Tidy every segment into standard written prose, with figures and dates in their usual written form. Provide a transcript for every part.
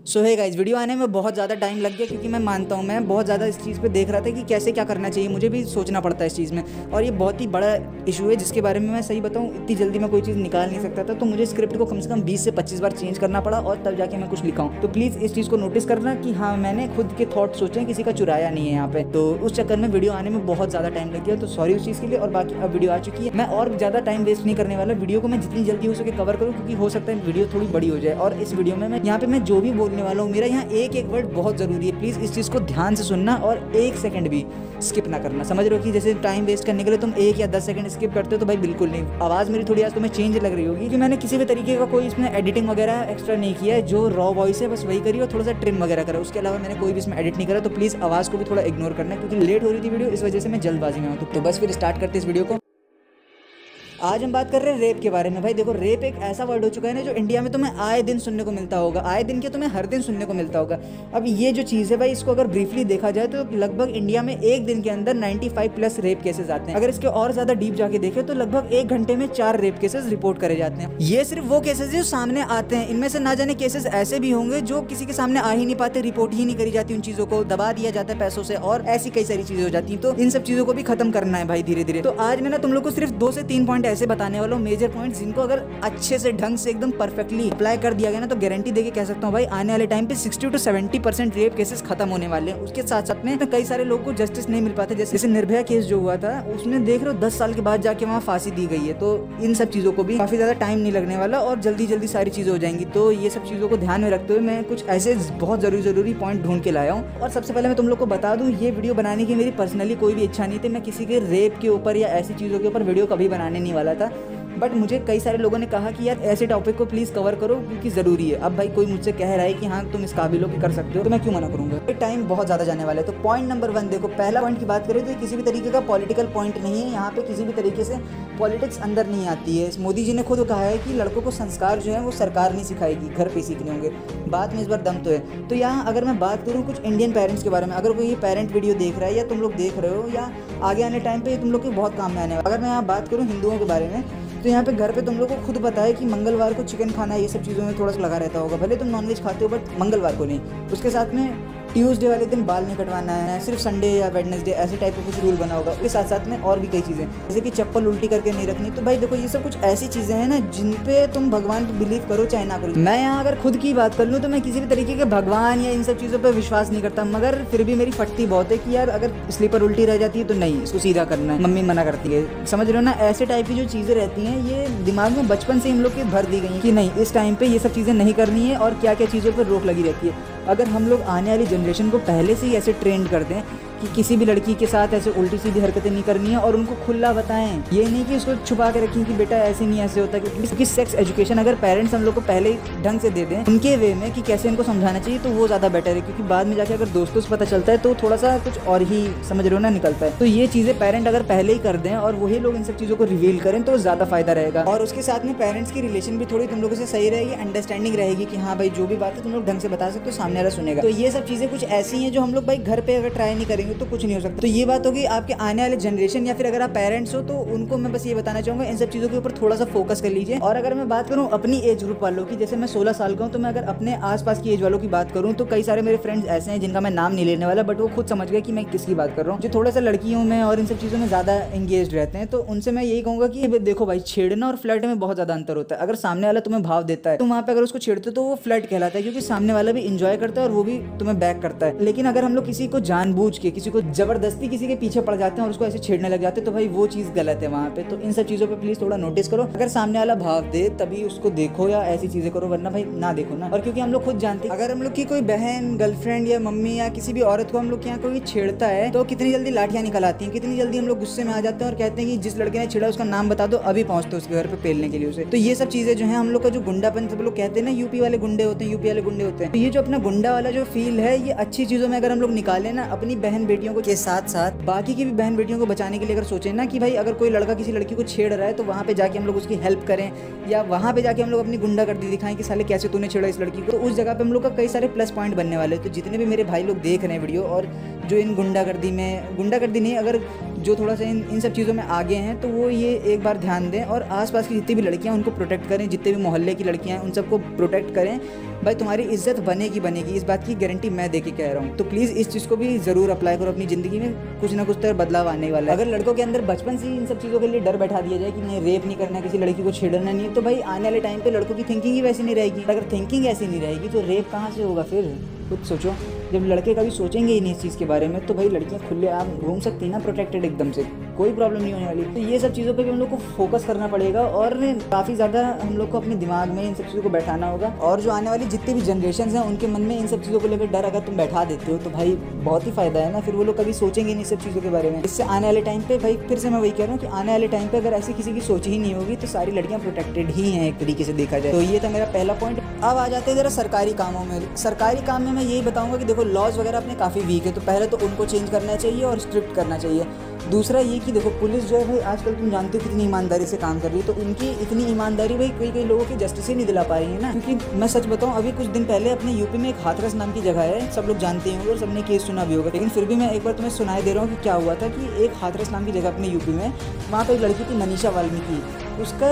सो है guys, video आने में बहुत ज़्यादा टाइम लग गया क्योंकि मैं मानता हूँ मैं बहुत ज़्यादा इस चीज़ पे देख रहा था कि कैसे क्या करना चाहिए। मुझे भी सोचना पड़ता है इस चीज़ में, और ये बहुत ही बड़ा इशू है जिसके बारे में मैं सही बताऊँ इतनी जल्दी मैं कोई चीज़ निकाल नहीं सकता था। तो मुझे स्क्रिप्ट को कम से कम 20 से 25 बार चेंज करना पड़ा और तब जाके मैं कुछ लिखा हूँ। तो प्लीज़ इस चीज़ को नोटिस करना कि हाँ, मैंने खुद के थॉट सोचे हैं, किसी का चुराया नहीं है यहाँ पे। तो उस चक्कर में वीडियो आने में बहुत ज़्यादा टाइम लग गया, तो सॉरी उस चीज़ के लिए। और बाकी अब वीडियो आ चुकी है, मैं और ज़्यादा टाइम वेस्ट नहीं करने वाला। वीडियो को मैं जितनी जल्दी हो सके कवर करूँ क्योंकि हो सकता है वीडियो थोड़ी बड़ी हो जाए। और इस वीडियो में मैं यहाँ पे मैं जो भी बोलने वाला हूँ, मेरा यहाँ एक एक वर्ड बहुत ज़रूरी है। प्लीज़ इस चीज़ को ध्यान से सुनना और एक सेकंड भी स्किप ना करना। समझ रहे हो कि जैसे टाइम वेस्ट करने के लिए तुम 1 या 10 सेकंड स्किप करते हो, तो भाई बिल्कुल नहीं। आवाज़ मेरी थोड़ी आज तुम्हें चेंज लग रही होगी कि मैंने किसी भी तरीके का कोई इसमें एडिटिंग वगैरह एक्स्ट्रा नहीं किया है। जो रॉ वॉइस है बस वही करी और थोड़ा सा ट्रिम वगैरह करा, उसके अलावा मैंने कोई भी इसमें एडिट नहीं करा। तो प्लीज़ आवाज़ को भी थोड़ा इग्नोर करना क्योंकि लेट हो रही थी वीडियो, इस वजह से मैं जल्दबाजी में हूँ। तो बस फिर स्टार्ट करते इस वीडियो को। आज हम बात कर रहे हैं रेप के बारे में। भाई देखो, रेप एक ऐसा वर्ड हो चुका है ना जो इंडिया में तुम्हें आए दिन सुनने को मिलता होगा, आए दिन के तुम्हें हर दिन सुनने को मिलता होगा। अब ये जो चीज़ है भाई, इसको अगर ब्रीफली देखा जाए तो लगभग इंडिया में एक दिन के अंदर 95+ रेप केसेस आते हैं। अगर इसके और ज़्यादा डीप जाके देखें तो लगभग 1 घंटे में 4 रेप केसेस रिपोर्ट करे जाते हैं। ये सिर्फ वो केसेस जो सामने आते हैं, इनमें से ना जाने केसेस ऐसे भी होंगे जो किसी के सामने आ ही नहीं पाते, रिपोर्ट ही नहीं करी जाती, उन चीज़ों को दबा दिया जाता है पैसों से, और ऐसी कई सारी चीज़ें हो जाती हैं। तो इन सब चीज़ों को भी खत्म करना है भाई धीरे धीरे। तो आज मैं ना तुम लोग को सिर्फ 2 से 3 पॉइंट ऐसे बताने वाला हूँ, मेजर पॉइंट्स, जिनको अगर अच्छे से ढंग से एकदम परफेक्टली अप्लाई कर दिया गया ना, तो गारंटी देके कह सकता हूँ भाई आने वाले टाइम पे 60 to 70% रेप केसेस खत्म होने वाले हैं। उसके साथ साथ में कई सारे लोगों को जस्टिस नहीं मिल पाते, जैसे निर्भया केस जो हुआ था उसमें देख रहे हो 10 साल के बाद जाके वहाँ फांसी दी गई है। तो इन सब चीज़ों को भी काफ़ी ज़्यादा टाइम नहीं लगने वाला और जल्दी जल्दी सारी चीज़ें हो जाएंगी। तो ये सब चीज़ों को ध्यान में रखते हुए मैं कुछ ऐसे बहुत ज़रूरी पॉइंट ढूंढ के लाया हूँ। और सबसे पहले मैं तुम लोग को बता दूँ, ये वीडियो बनाने की मेरी पर्सनली कोई भी इच्छा नहीं थी। मैं किसी के रेप के ऊपर या ऐसी चीज़ों के ऊपर वीडियो कभी बनाने नहीं वाला था, बट मुझे कई सारे लोगों ने कहा कि यार ऐसे टॉपिक को प्लीज़ कवर करो क्योंकि ज़रूरी है। अब भाई कोई मुझसे कह रहा है कि हाँ तुम इस काबिल हो कि कर सकते हो, तो मैं क्यों मना करूँगा। ये टाइम बहुत ज़्यादा जाने वाला है। तो पॉइंट नंबर 1 देखो, पहला पॉइंट की बात करें तो किसी भी तरीके का पॉलिटिकल पॉइंट नहीं है। यहाँ पे किसी भी तरीके से पॉलिटिक्स अंदर नहीं आती है। मोदी जी ने खुद कहा है कि लड़कों को संस्कार जो है वो सरकार नहीं सिखाएगी, घर पे सीखने होंगे। बात में इस बार दम तो है। तो यहाँ अगर मैं बात करूँ कुछ इंडियन पेरेंट्स के बारे में, अगर कोई ये पेरेंट वीडियो देख रहा है या तुम लोग देख रहे हो या आगे आने टाइम पे तुम लोग के बहुत काम में आने वाला। अगर मैं यहाँ बात करूँ हिंदुओं के बारे में, तो यहाँ पे घर पे तुम लोग को खुद पता है कि मंगलवार को चिकन खाना, ये सब चीज़ों में थोड़ा सा लगा रहता होगा। भले तुम नॉनवेज खाते हो बट मंगलवार को नहीं। उसके साथ में ट्यूसडे वाले दिन बाल नहीं कटवाना है, सिर्फ संडे या वेडनेसडे ऐसे टाइप का कुछ रूल बना होगा। उसके साथ साथ में और भी कई चीज़ें, जैसे कि चप्पल उल्टी करके नहीं रखनी। तो भाई देखो, ये सब कुछ ऐसी चीज़ें हैं ना जिन पे तुम भगवान पे बिलीव करो चाहे ना करो। मैं यहाँ अगर खुद की बात कर लूँ तो मैं किसी भी तरीके के भगवान या इन सब चीज़ों पर विश्वास नहीं करता, मगर फिर भी मेरी फटती बहुत है कि यार अगर स्लीपर उल्टी रह जाती है तो नहीं, इसको सीधा करना है, मम्मी मना करती है। समझ रहे हो ना, ऐसे टाइप की जो चीज़ें रहती हैं ये दिमाग में बचपन से हम लोग के भर दी गई कि नहीं इस टाइम पे ये सब चीज़ें नहीं करनी है, और क्या क्या चीज़ों पर रोक लगी रहती है। अगर हम लोग आने वाली जनरेशन को पहले से ही ऐसे ट्रेंड कर दें कि किसी भी लड़की के साथ ऐसे उल्टी सीधी हरकतें नहीं करनी है और उनको खुला बताएं, ये नहीं कि उसको छुपा के रखें कि बेटा ऐसे नहीं ऐसे होता, क्योंकि सेक्स एजुकेशन अगर पेरेंट्स हम लोग को पहले ही ढंग से दे दें उनके वे में कि कैसे इनको समझाना चाहिए, तो वो ज़्यादा बेटर है। क्योंकि बाद में जाके अगर दोस्तों से पता चलता है तो थोड़ा सा कुछ और ही समझ रहे हो ना निकलता है। तो ये चीज़ें पेरेंट अगर पहले ही कर दें और वही लोग इन सब चीज़ों को रिवील करें तो ज़्यादा फायदा रहेगा। और उसके साथ में पेरेंट्स की रिलेशन भी थोड़ी तुम लोगों से सही रहेगी, अंडरस्टैंडिंग रहेगी कि हाँ भाई जो भी बात है तुम लोग ढंग से बता सकते हो, सामने वाला सुनेगा। तो ये सब चीज़ें कुछ ऐसी हैं जो हम लोग भाई घर पे अगर ट्राई नहीं करेंगे तो कुछ नहीं हो सकता। तो ये बात होगी आपके आने वाले जनरेशन या फिर अगर आप पेरेंट्स हो तो उनको मैं बस ये बताना चाहूँगा, इन सब चीज़ों के ऊपर थोड़ा सा फोकस कर लीजिए। और अगर मैं बात करूँ अपनी एज ग्रुप वालों की, जैसे मैं 16 साल का हूँ, तो मैं अगर अपने आसपास की एज वालों की बात करूँ तो कई सारे मेरे फ्रेंड्स ऐसे हैं जिनका मैं नाम नहीं लेने वाला, बट वो खुद समझ गए कि मैं किसकी बात कर रहा हूँ, जो थोड़ा सा लड़कियों में और इन सब चीज़ों में ज़्यादा एंगेज रहते हैं। तो उनसे मैं यही कहूँगा कि देखो भाई, छेड़ना और फ्लर्ट में बहुत ज़्यादा अंतर होता है। अगर सामने वाला तुम्हें भाव देता है तो वहाँ पे अगर उसको छेड़ते हो तो वो फ्लर्ट कहलाता है, क्योंकि सामने वाला भी इंजॉय करता है और वो भी तुम्हें बैक करता है। लेकिन अगर हम लोग किसी को जानबूझ के, किसी को जबरदस्ती किसी के पीछे पड़ जाते हैं और उसको ऐसे छेड़ने लग जाते हैं, तो भाई वो चीज़ गलत है वहाँ पे। तो इन सब चीज़ों पे प्लीज़ थोड़ा नोटिस करो। अगर सामने वाला भाव दे तभी उसको देखो या ऐसी चीज़ें करो, वरना भाई ना देखो ना। और क्योंकि हम लोग खुद जानते हैं, अगर हम लोग की कोई बहन, गर्लफ्रेंड या मम्मी या किसी भी औरत को हम लोग के यहाँ कोई छेड़ता है तो कितनी जल्दी लाठियाँ निकल आती हैं, कितनी जल्दी हम लोग गुस्से में आ जाते हैं और कहते हैं कि जिस लड़के ने छेड़ा उसका नाम बता दो, अभी पहुँचते उसके घर पे पेलने के लिए उसे। तो ये सब चीज़ें जो है हम लोग का जो गुंडापन, सब लोग कहते हैं ना यूपी वाले गुंडे होते हैं, यूपी वाले गुंडे होते हैं, तो ये जो अपना गुंडा वाला जो फील है, ये अच्छी चीज़ों में अगर हम लोग निकालें ना, अपनी बहन बेटियों को के साथ साथ बाकी की भी बहन बेटियों को बचाने के लिए अगर सोचें ना कि भाई अगर कोई लड़का किसी लड़की को छेड़ रहा है तो वहाँ पे जाके हम लोग उसकी हेल्प करें, या वहाँ पे जाके हम लोग अपनी गुंडागर्दी दिखाएं कि साले कैसे तूने छेड़ा इस लड़की को, तो उस जगह पे हम लोग का कई सारे प्लस पॉइंट बनने वाले। तो जितने भी मेरे भाई लोग देख रहे हैं वीडियो और जो इन गुंडागर्दी नहीं, अगर जो थोड़ा सा इन सब चीज़ों में आगे हैं, तो वो ये एक बार ध्यान दें और आसपास की जितनी भी लड़कियां उनको प्रोटेक्ट करें, जितने भी मोहल्ले की लड़कियां हैं उन सबको प्रोटेक्ट करें। भाई तुम्हारी इज्जत बनेगी, इस बात की गारंटी मैं दे के कह रहा हूँ। तो प्लीज़ इस चीज़ को भी ज़रूर अप्लाई करो अपनी ज़िंदगी में, कुछ ना कुछ तो बदलाव आने वाला है। अगर लड़कों के अंदर बचपन से ही इन सब चीज़ों के लिए डर बैठा दिया जाए कि नहीं रेप नहीं करना, किसी लड़की को छेड़ना नहीं है, तो भाई आने वाले टाइम पे लड़कों की थिंकिंग ही वैसी नहीं रहेगी। अगर थिंकिंग ऐसी नहीं रहेगी तो रेप कहाँ से होगा फिर? खुद सोचो, जब लड़के कभी सोचेंगे ही नहीं इस चीज़ के बारे में, तो भाई लड़कियां खुले आप घूम सकती हैं ना प्रोटेक्टेड एकदम से, कोई प्रॉब्लम नहीं होने वाली। तो ये सब चीज़ों पे भी हम लोग को फोकस करना पड़ेगा और काफ़ी ज़्यादा हम लोग को अपने दिमाग में इन सब चीज़ों को बैठाना होगा। और जो आने वाली जितनी भी जनरेशन हैं उनके मन में इन सब चीज़ों को लेकर डर अगर तुम बैठा देते हो तो भाई बहुत ही फ़ायदा है ना, फिर वो लोग कभी सोचेंगे नहीं सब चीज़ों के बारे में। इससे आने वाले टाइम पे भाई फिर से मैं वही कह रहा हूँ कि आने वाले टाइम पे अगर ऐसी किसी की सोच ही नहीं होगी तो सारी लड़कियाँ प्रोटेक्टेड ही हैं एक तरीके से देखा जाए। तो ये था मेरा पहला पॉइंट। अब आ जाते हैं ज़रा सरकारी कामों में। सरकारी काम में मैं यही बताऊँगा कि देखो लॉज वगैरह अपने काफ़ी वीक है, तो पहले तो उनको चेंज करना चाहिए और स्ट्रिक्ट करना चाहिए। दूसरा ये कि देखो पुलिस जो है भाई आजकल तुम जानते हो कितनी ईमानदारी से काम कर रही है, तो उनकी इतनी ईमानदारी भाई कई लोगों की जस्टिस ही नहीं दिला पा रही है ना। क्योंकि मैं सच बताऊं, अभी कुछ दिन पहले अपने यूपी में एक हाथरस नाम की जगह है, सब लोग जानते होंगे और सबने केस सुना भी होगा, लेकिन फिर भी मैं एक बार तुम्हें सुनाई दे रहा हूँ कि क्या हुआ था। कि एक हाथरस नाम की जगह अपने यूपी में, वहाँ पर एक लड़की थी मनीषा वाल्मीकि, उसका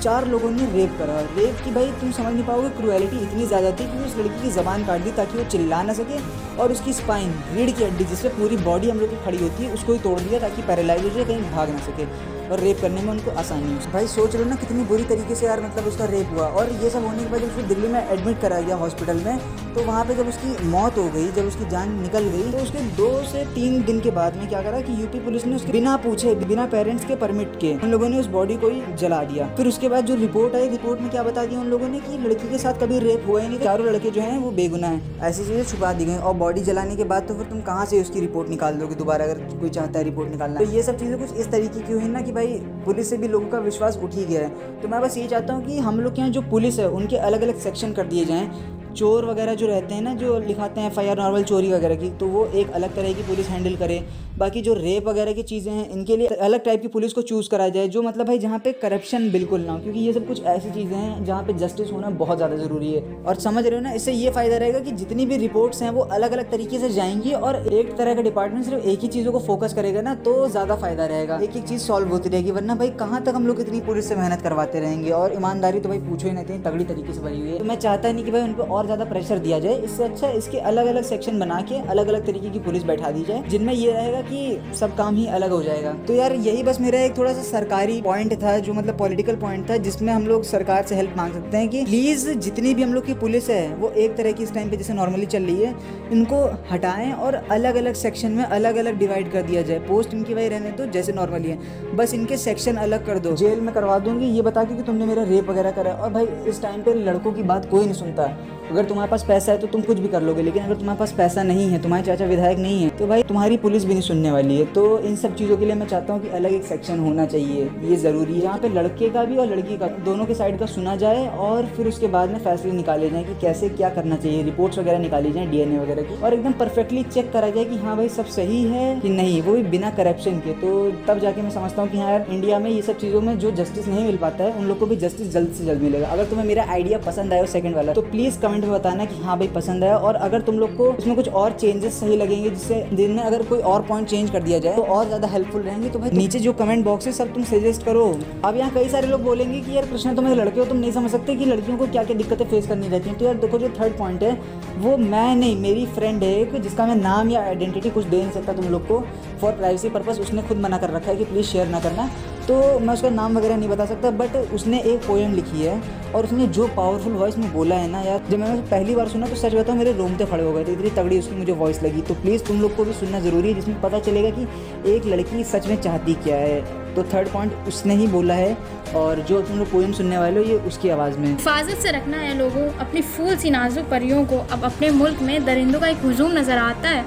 4 लोगों ने रेप करा। रेप की भाई तुम समझ नहीं पाओगे, क्रूएलिटी इतनी ज़्यादा थी कि उस लड़की की ज़बान काट दी ताकि वो चिल्ला ना सके, और उसकी स्पाइन रीढ़ की हड्डी जिससे पूरी बॉडी हम लोग की खड़ी होती है उसको ही तोड़ दिया ताकि पैरालाइज हो जाए, कहीं भाग ना सके, और रेप करने में उनको आसानी हो। भाई सोच लो ना कितनी बुरी तरीके से यार मतलब उसका रेप हुआ। और ये सब होने के बाद जब उसको दिल्ली में एडमिट कराया गया हॉस्पिटल में, तो वहाँ पे जब उसकी मौत हो गई, जब उसकी जान निकल गई, तो उसके 2 से 3 दिन के बाद में क्या करा कि यूपी पुलिस ने उसके बिना पूछे, बिना पेरेंट्स के परमिट के उन लोगों ने उस बॉडी को ही जला दिया। फिर उसके बाद जो रिपोर्ट आई, रिपोर्ट में क्या बता दिया उन लोगों ने कि लड़की के साथ कभी रेप हुआ ही नहीं, 4 लड़के जो हैं वो बेगुनाह हैं। ऐसी चीज़ें छुपा दी गई। और बॉडी जलाने के बाद तो फिर तुम कहाँ से उसकी रिपोर्ट निकाल दोगे दोबारा, अगर कोई चाहता है रिपोर्ट निकालना। तो ये सब चीज़ें कुछ इस तरीके की हुई ना कि भाई पुलिस से भी लोगों का विश्वास उठ ही गया है। तो मैं बस ये चाहता हूँ कि हम लोग के यहाँ जो पुलिस है उनके अलग अलग सेक्शन कर दिए जाएँ। चोर वगैरह जो रहते हैं ना, जो लिखाते हैं FIR नॉर्मल चोरी वगैरह की, तो वो एक अलग तरह की पुलिस हैंडल करे। बाकी जो रेप वगैरह की चीज़ें हैं इनके लिए अलग टाइप की पुलिस को चूज़ करा जाए, जो मतलब भाई जहाँ पे करप्शन बिल्कुल ना हो, क्योंकि ये सब कुछ ऐसी चीज़ें हैं जहाँ पे जस्टिस होना बहुत ज़्यादा ज़रूरी है। और समझ रहे हो ना, इससे ये फ़ायदा रहेगा कि जितनी भी रिपोर्ट्स हैं वो अलग अलग तरीके से जाएंगी और एक तरह का डिपार्टमेंट सिर्फ एक ही चीज़ों को फोकस करेगा ना, तो ज़्यादा फ़ायदा रहेगा, एक चीज़ सॉल्व होती रहेगी। वरना भाई कहाँ तक हम लोग इतनी पुलिस से मेहनत करवाते रहेंगे। और ईमानदारी तो भाई पूछो ही नहीं, इतनी तगड़ी तरीके से भरी हुई है। तो मैं चाहता नहीं कि भाई उन पर और ज़्यादा प्रेशर दिया जाए, इससे अच्छा इसके अलग अलग सेक्शन बना के अलग अलग तरीके की पुलिस बैठा दी जाए, जिनमें ये रहेगा कि सब काम ही अलग हो जाएगा। तो यार यही बस मेरा एक थोड़ा सा सरकारी पॉइंट था, जो मतलब पॉलिटिकल पॉइंट था, जिसमें हम लोग सरकार से हेल्प मांग सकते हैं कि प्लीज़ जितनी भी हम लोग की पुलिस है वो एक तरह की इस टाइम पे जैसे नॉर्मली चल रही है, इनको हटाएं और अलग अलग सेक्शन में अलग अलग डिवाइड कर दिया जाए। पोस्ट इनकी वही रहने दो जैसे नॉर्मली है, बस इनके सेक्शन अलग कर दो। जेल में करवा दूंगी ये बता के कि तुमने मेरा रेप वगैरह करा। और भाई इस टाइम पे लड़कों की बात कोई नहीं सुनता। अगर तुम्हारे पास पैसा है तो तुम कुछ भी कर लोगे, लेकिन अगर तुम्हारे पास पैसा नहीं है, तुम्हारे चाचा विधायक नहीं है, तो भाई तुम्हारी पुलिस भी नहीं सुनने वाली है। तो इन सब चीज़ों के लिए मैं चाहता हूँ कि अलग एक सेक्शन होना चाहिए, ये ज़रूरी है, जहाँ पे लड़के का भी और लड़की का दोनों के साइड का सुना जाए और फिर उसके बाद में फैसले निकाले जाएँ कि कैसे क्या करना चाहिए। रिपोर्ट्स वगैरह निकाली जाए DNA वगैरह की, और एकदम परफेक्टली चेक करा जाए कि हाँ भाई सब सही है कि नहीं, वो भी बिना करप्शन के। तो तब जाके मैं समझता हूँ कि हाँ यार इंडिया में ये सब चीज़ों में जो जस्टिस नहीं मिल पाता है उन लोग को भी जस्टिस जल्द से जल्द मिलेगा। अगर तुम्हें मेरा आइडिया पसंद आया सेकंड वाला, तो प्लीज़ कमेंट में बताना कि हाँ भाई पसंद आया। और अगर तुम लोग को इसमें कुछ और चेंजेस सही लगेंगे, जिससे जिनमें अगर कोई और पॉइंट चेंज कर दिया जाए तो और ज़्यादा हेल्पफुल रहेंगे, तो भाई नीचे जो कमेंट बॉक्स है सब तुम सजेस्ट करो। अब यहाँ कई सारे लोग बोलेंगे कि यार कृष्णा तुम लड़के हो, तुम नहीं समझ सकते कि लड़कियों को क्या क्या दिक्कतें फेस करनी रहती हैं। तो यार देखो, जो थर्ड पॉइंट है वो मैं नहीं, मेरी फ्रेंड है एक, जिसका मैं नाम या आइडेंटिटी कुछ दे नहीं सकता तुम लोग को फॉर प्राइवेसी पर्पस। उसने खुद मना कर रखा है कि प्लीज़ शेयर ना करना, तो मैं उसका नाम वगैरह नहीं बता सकता। बट उसने एक पोएम लिखी है और उसने जो पावरफुल वॉइस में बोला है ना यार, जब मैंने पहली बार सुना तो सच बताऊँ मेरे रोंगटे खड़े हो गए थे, इतनी तगड़ी उसकी मुझे वॉइस लगी। तो प्लीज़ तुम लोग को भी सुनना ज़रूरी है, जिसमें पता चलेगा कि एक लड़की सच में चाहती क्या है। तो थर्ड पॉइंट उसने ही बोला है, और जो तुम लोग पोएम सुनने वाले हो ये उसकी आवाज़ में। हिफाजत से रखना है लोगों अपनी फूल सी नाजुक परियों को। अब अपने मुल्क में दरिंदों का एक हुजूम नज़र आता है।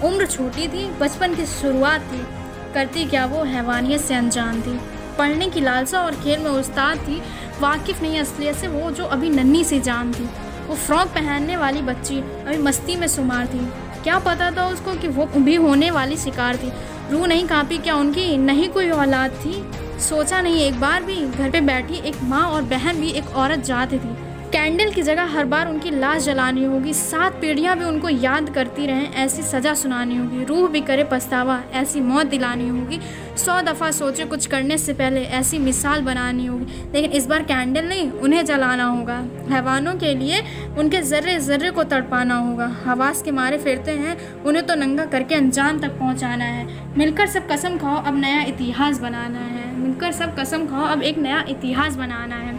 उम्र छोटी थी, बचपन की शुरुआत थी, करती क्या वो हैवानियत से अनजान थी। पढ़ने की लालसा और खेल में उस्ताद थी, वाकिफ़ नहीं असलियत से वो जो अभी नन्ही सी जान थी। वो फ्रॉक पहनने वाली बच्ची अभी मस्ती में शुमार थी। क्या पता था उसको कि वो भी होने वाली शिकार थी। रूह नहीं कांपी क्या उनकी नहीं कोई औलाद थी। सोचा नहीं एक बार भी, घर पे बैठी एक माँ और बहन भी एक औरत जाती थी। कैंडल की जगह हर बार उनकी लाश जलानी होगी, 7 पीढ़ियां भी उनको याद करती रहें ऐसी सज़ा सुनानी होगी, रूह भी करे पछतावा ऐसी मौत दिलानी होगी, 100 दफ़ा सोचे कुछ करने से पहले ऐसी मिसाल बनानी होगी। लेकिन इस बार कैंडल नहीं, उन्हें जलाना होगा। हैवानों के लिए उनके ज़र्रे ज़र्रे को तड़पाना होगा। हवास के मारे फिरते हैं, उन्हें तो नंगा करके अंजाम तक पहुंचाना है। मिलकर सब कसम खाओ, अब नया इतिहास बनाना है। मिलकर सब कसम खाओ, अब एक नया इतिहास बनाना है।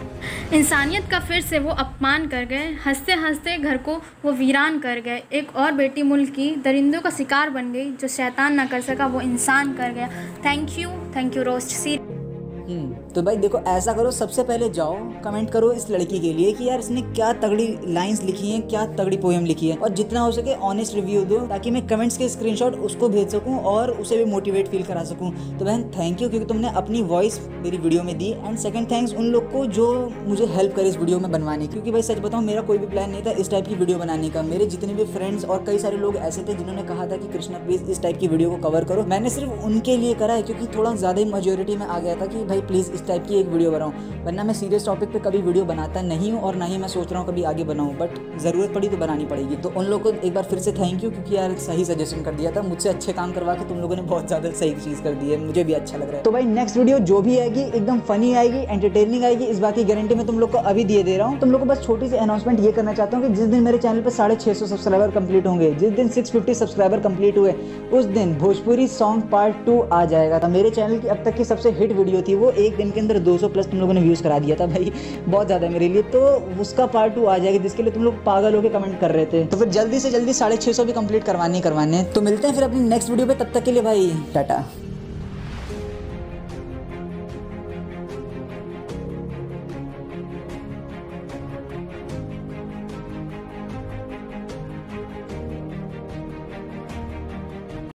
इंसानियत का फिर से वो अपमान कर गए, हंसते हंसते घर को वो वीरान कर गए। एक और बेटी मुल्क की दरिंदों का शिकार बन गई, जो शैतान ना कर सका वो इंसान कर गया। थैंक यू रोस्ट सी। तो भाई देखो, ऐसा करो, सबसे पहले जाओ कमेंट करो इस लड़की के लिए कि यार इसने क्या तगड़ी लाइंस लिखी हैं, क्या तगड़ी पोएम लिखी है, और जितना हो सके ऑनेस्ट रिव्यू दो, ताकि मैं कमेंट्स के स्क्रीनशॉट उसको भेज सकूं और उसे भी मोटिवेट फील करा सकूं। तो बहन थैंक यू, क्योंकि तुमने अपनी वॉइस मेरी वीडियो में दी। एंड सेकंड थैंक्स उन लोग को जो मुझे हेल्प करे इस वीडियो में बनवाने की, क्योंकि भाई सच बताऊँ मेरा कोई भी प्लान नहीं था इस टाइप की वीडियो बनाने का। मेरे जितने भी फ्रेंड्स और कई सारे लोग ऐसे थे जिन्होंने कहा था कि कृष्णा प्लीज़ इस टाइप की वीडियो को कवर करो। मैंने सिर्फ उनके लिए करा है, क्योंकि थोड़ा ज़्यादा ही मेजोरिटी में आ गया था कि भाई प्लीज़ इस टाइप की एक वीडियो बनाऊं, वरना मैं सीरियस टॉपिक पे कभी वीडियो बनाता नहीं हूं और ना ही मैं सोच रहा हूं कभी आगे बनाऊं, बट ज़रूरत पड़ी तो बनानी पड़ेगी। तो उन लोगों को एक बार फिर से थैंक यू, क्योंकि यार सही सजेशन कर दिया था, मुझसे अच्छे काम करवा के तुम लोगों ने बहुत ज़्यादा सही चीज़ कर दी है, मुझे भी अच्छा लग रहा है। तो भाई नेक्स्ट वीडियो जो भी आएगी एकदम फनी आएगी, एंटरटेनिंग आएगी, इस बात की गारंटी मैं तुम लोग को अभी दे रहा हूँ। तुम लोग को बस छोटी सी अनाउंसमेंट ये करना चाहता हूँ कि जिस दिन मेरे चैनल पर 650 सब्सक्राइबर कंप्लीट होंगे, जिस दिन 650 सब्सक्राइबर कंप्लीट हुए, उस दिन भोजपुरी सॉन्ग पार्ट 2 आ जाएगा। मेरे चैनल की अब तक की सबसे हिट वीडियो थी वो, एक दिन के अंदर 200 प्लस तुम लोगों ने व्यूज़ करा दिया था भाई, बहुत ज़्यादा मेरे लिए। तो उसका पार्ट 2 आ जाएगा, जिसके लिए तुम लोग पागल होकर कमेंट कर रहे थे। तो फिर जल्दी से जल्दी 650 भी कंप्लीट करवाने। तो मिलते हैं फिर अपनी नेक्स्ट वीडियो पे, तब तक के लिए भाई टाटा।